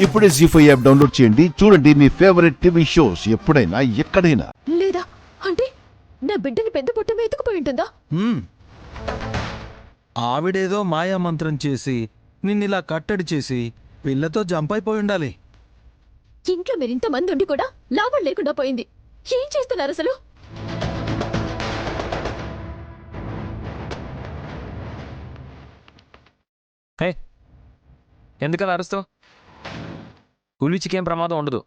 ఇప్పుడే జీ5 app download చేయండి. చూడండి మీ ఫేవరెట్ టీవీ షోస్ ఎప్పుడైనా ఎక్కడైనా. లేదా అంటే నా బిడ్డని పెద్ద పుట్ట ఎత్తుకుపోయి ఉంటుందా? ఆవిడేదో మాయా మంత్రం చేసి నిన్నిలా కట్టడి చేసి పిల్లతో జంప్ అయిపోయి ఉండాలి. ఇంట్లో మీరింత మంది ఉండి కూడా లాభం లేకుండా పోయింది. ఏం చేస్తున్నారు అసలు? హే, ఎందుకలా అరుస్తావు? ఉలిచికేం ప్రమాదం ఉండదు.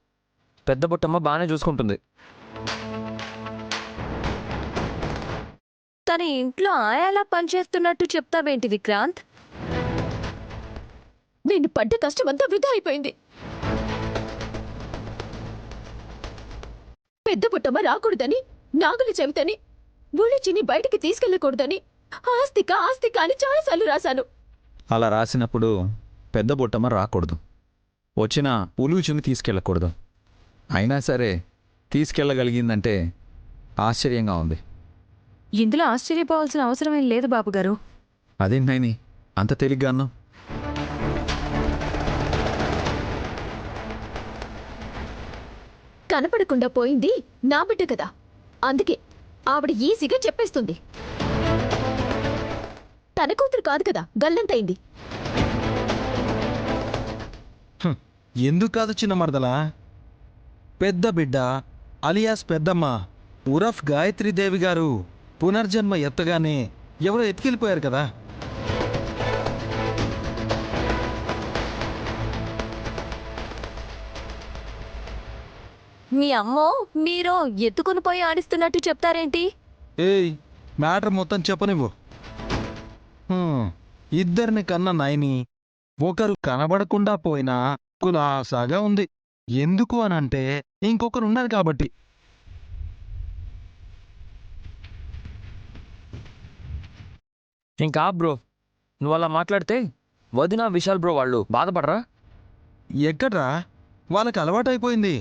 పెద్ద బుట్టమ్మ బాగానే చూసుకుంటుంది. తన ఇంట్లో ఆయాలా పనిచేస్తున్నట్టు చెప్తావేంటి విక్రాంత్? నేను పడ్డ కష్టమంతా వృధా అయిపోయింది. పెద్ద పుట్టమ్మ రాకూడదని, నాగుల చెవితని, బుళిచిని బయటికి తీసుకెళ్లకూడదని ఆస్తిక ఆస్తిక అని చాలాసార్లు రాశాను. అలా రాసినప్పుడు పెద్ద బొట్టమ్మ రాకూడదు, వచ్చిన ఉలూచుని తీసుకెళ్ళకూడదు. అయినా సరే తీసుకెళ్ళగలిగిందంటే ఆశ్చర్యంగా ఉంది. ఇందులో ఆశ్చర్యపోవాల్సిన అవసరమేం లేదు బాబుగారు. అదేంటైని అంత తేలిగ్గాను? కనపడకుండా పోయింది నా బిడ్డ కదా, అందుకే ఆవిడ ఈజీగా చెప్పేస్తుంది. తన కూతురు కాదు కదా గల్లంతైంది. ఎందుకు కాదు చిన్న మరదలా? పెద్ద బిడ్డ అలియాస్ పెద్దమ్మ ఉరఫ్ గాయత్రీదేవి గారు పునర్జన్మ ఎత్తగానే ఎవరో ఎత్తుకెళ్ళిపోయారు కదా. మీ అమ్మో మీరు ఎత్తుకుని పోయి ఆడిస్తున్నట్టు చెప్తారేంటి? ఏయ్, మ్యాటర్ మొత్తం చెప్పనివ్వు. ఇద్దరిని కన్న నాయని ఒకరు కనబడకుండా పోయినా కులాసాగా ఉంది. ఎందుకు అనంటే ఇంకొకరు ఉన్నారు కాబట్టి. ఇంకా బ్రో, నువ్వు అలా మాట్లాడితే వదిన విశాల్ బ్రో వాళ్ళు బాధపడరా? ఎక్కడ్రా, వాళ్ళకి అలవాటైపోయింది.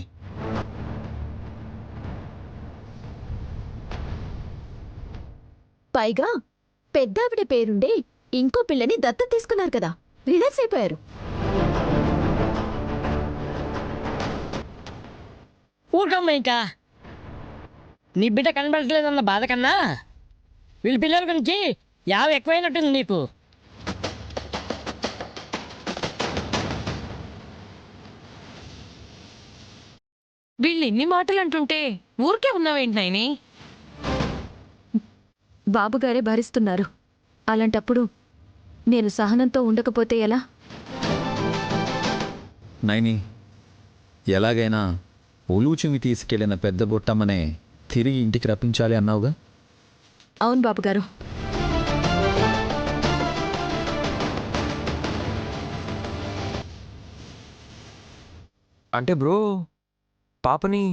పైగా పెద్దావిడ పేరుండే ఇంకో పిల్లని దత్తం తీసుకున్నారు కదా, రిలాక్స్ అయిపోయారు. ఊరుకమ్మ ఇంకా. నీ బిడ్డ కనబడట్లేదన్న బాధ కన్నా వీళ్ళ పిల్లల గురించి యావ ఎక్కువైనట్టుంది నీకు. వీళ్ళు ఇన్ని మాటలు అంటుంటే ఊరికే ఉన్నావేంటి నాయని? బాబుగారే భరిస్తున్నారు. అలాంటప్పుడు నేను సహనంతో ఉండకపోతే ఎలా? నైని, ఎలాగైనా ఉలూచుని తీసుకెళ్లిన పెద్ద బొట్టమ్మనే తిరిగి ఇంటికి రప్పించాలి అన్నావుగా? అవును బాబుగారు. అంటే బ్రో, పాపని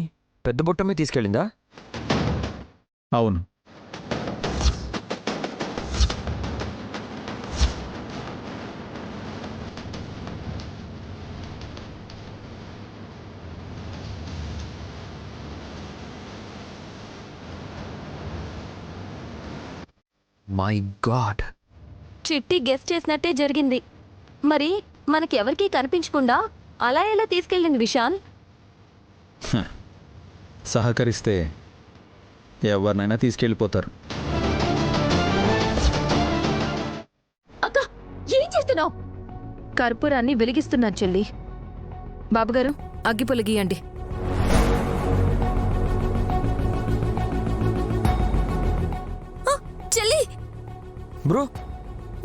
పెద్ద బుట్టమే తీసుకెళ్ళిందా? అవును. మై గాడ్, చిట్టి గెస్ట్ చేసినట్టే జరిగింది. మరి మనకెవరికీ కనిపించకుండా అలా ఎలా తీసుకెళ్ళింది విశాల్? సహకరిస్తే ఎవరినైనా తీసుకెళ్ళిపోతారు. అక్క, ఏం చేస్తున్నావు? కర్పూరాన్ని వెలిగిస్తున్నారు చెల్లి. బాబుగారు, అగ్గిపుల్ల గీయండి. చెల్లి, బ్రో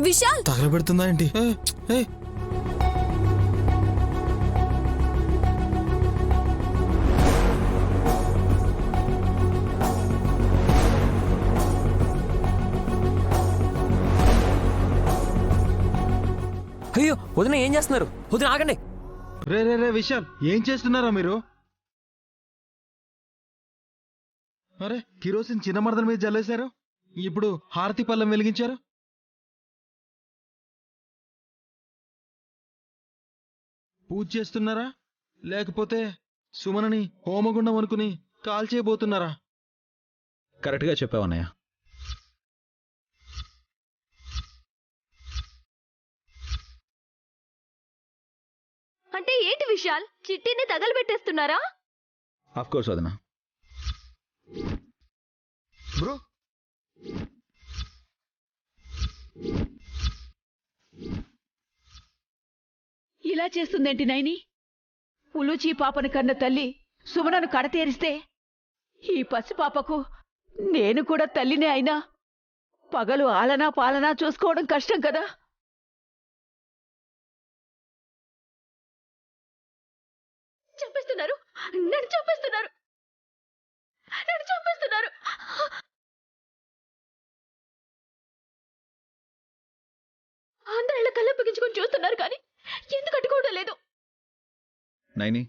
విశాల్ తగలబెడుతుందా ఏంటి? అయ్యో వదిన, ఏం చేస్తున్నారు? వదిన ఆగండి. రే రే రే విశాల్, ఏం చేస్తున్నారా మీరు? అరే, కిరోసిన్ చిన్న మరదల మీద జల్లేశారు, ఇప్పుడు హారతి పళ్ళం వెలిగించారు. పూజ చేస్తున్నారా, లేకపోతే సుమనని హోమగుండం అనుకుని కాల్చేయబోతున్నారా? కరెక్ట్గా చెప్పావన్నయ్య. అంటే ఏంటి విశాల్, చిట్టిని తగలబెట్టేస్తున్నారా? ఆఫ్ కోర్స్ వదినా. బ్రో ఇలా చేస్తుందేంటి నైని? ఉలూచి పాపను కన్న తల్లి సుమనను కడతేరిస్తే ఈ పసిపాపకు నేను కూడా తల్లినే అయినా పగలు ఆలనా పాలనా చూసుకోవడం కష్టం కదా. చంపేస్తున్నారు, నన్ను చంపేస్తున్నారు, నన్ను చంపేస్తున్నారు. అందరూ ఇలా కళ్ళ పగించుకొని చూస్తున్నారు కానీ ఎందుకు అడ్డుకోవడం లేదు? నైని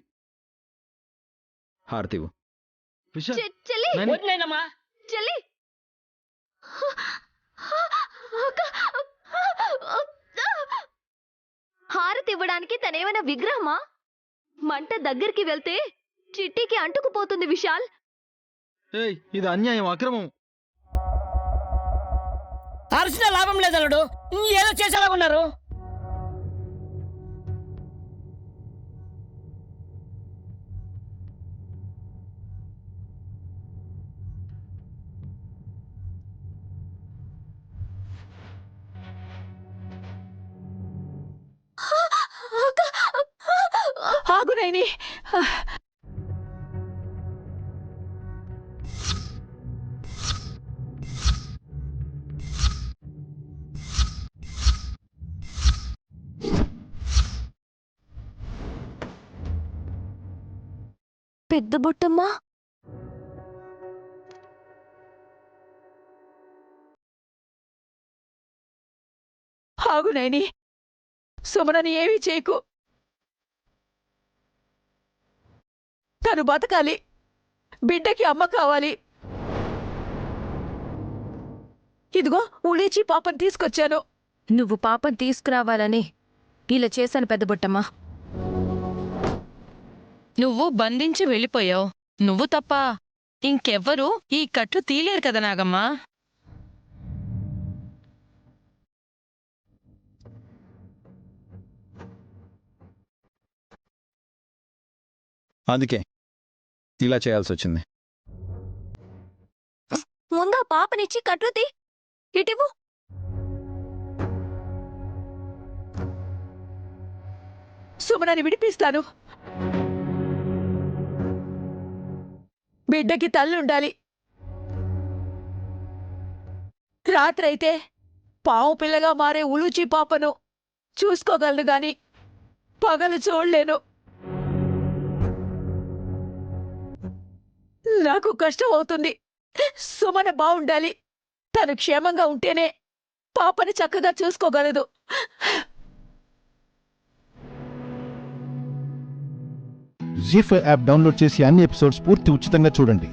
హారతివు. విశాల్ చెల్లి, నైని, వదిలేనమ్మా. చెల్లి. హారతి ఇవ్వడానికి తనేమైనా విగ్రహమా? మంట దగ్గరికి వెళ్తే చిట్టికి అంటుకుపోతుంది విశాల్. ఏయ్ ఇది అన్యాయం, అక్రమం. అరిచిన లాభం లేదు అల్లుడు, ఏదో చేసేలా ఉన్నారు. ఆగు నైని. పెద్ద బొట్టమ్మా, ఆగు నైని. సుమనని ఏమీ చేయకు. తను బతకాలి, బిడ్డకి అమ్మ కావాలి. ఇదిగో ఉలీచి పాపని తీసుకొచ్చాను. నువ్వు పాపం తీసుకురావాలని ఇలా చేశాను పెద్ద బొట్టమ్మా. నువ్వు బంధించి వెళ్ళిపోయావు. నువ్వు తప్ప ఇంకెవ్వరూ ఈ కట్లు తీలేరు కదా నాగమ్మా. అందుకే ఇలా చేయాల్సి వచ్చింది. ముందా పాపనిచ్చి కట్టుతీ ఇటివు. సుమనని విడిపిస్తాను. బిడ్డకి తల్లుండాలి. రాత్రైతే పావు పిల్లగా మారే ఉలూచి పాపను చూసుకోగలను గాని పగలు చూడలేను. నాకు కష్టం అవుతుంది. సుమన బావుండాలి. తను క్షేమంగా ఉంటేనే పాపని చక్కగా చూసుకోగలదు. జీ5 యాప్ డౌన్లోడ్ చేసి అన్ని ఎపిసోడ్స్ పూర్తి ఉచితంగా చూడండి.